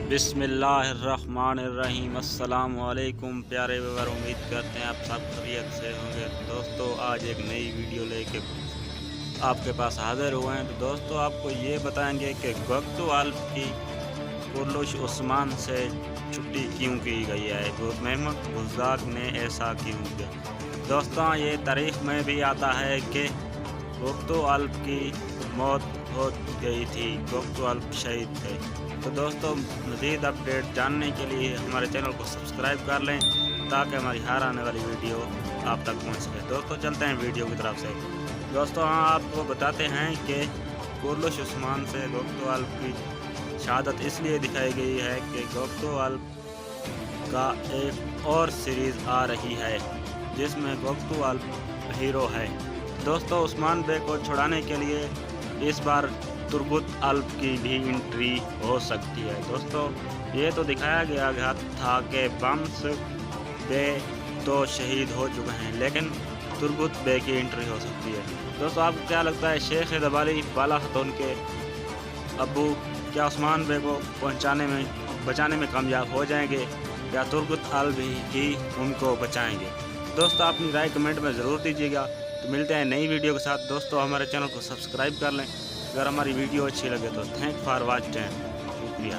बिस्मिल्लाहिर्रहमानिर्रहीम। अस्सलाम वालेकुम प्यारे व्यूअर, उम्मीद करते हैं आप सब खैरियत से होंगे। दोस्तों, आज एक नई वीडियो लेके आपके पास हाज़िर हुए हैं। तो दोस्तों, आपको ये बताएंगे कि गोक्तवाल की कुर्लुश उस्मान से छुट्टी क्यों की गई है, महमूद बुज़दाग ने ऐसा क्यों किया। दोस्तों, ये तारीख़ में भी आता है कि गोक्तवाल की मौत हो गई थी, गोक्तवाल शहीद थे। तो दोस्तों, मज़ीद अपडेट जानने के लिए हमारे चैनल को सब्सक्राइब कर लें ताकि हमारी हर आने वाली वीडियो आप तक पहुंच सके। दोस्तों, चलते हैं वीडियो की तरफ से। दोस्तों, आपको बताते हैं कि कुर्लुश उस्मान से गोक्तवाल की शहादत इसलिए दिखाई गई है कि गोक्तवाल का एक और सीरीज़ आ रही है जिसमें गोक्तवाल हीरो है। दोस्तों, उस्मान बे को छुड़ाने के लिए इस बार तुर्गुत अल्प की भी एंट्री हो सकती है। दोस्तों, ये तो दिखाया गया था कि बम्स बे तो शहीद हो चुके हैं, लेकिन तुर्गुत बे की एंट्री हो सकती है। दोस्तों, आपको क्या लगता है, शेख दबाली बाला खतून के अब्बू क्या उस्मान बे को बचाने में कामयाब हो जाएंगे या तुर्गुत अल्प ही उनको बचाएंगे? दोस्तों, अपनी राय कमेंट में ज़रूर दीजिएगा। तो मिलते हैं नई वीडियो के साथ। दोस्तों, हमारे चैनल को सब्सक्राइब कर लें। अगर हमारी वीडियो अच्छी लगे तो थैंक फॉर वॉचिंग, शुक्रिया।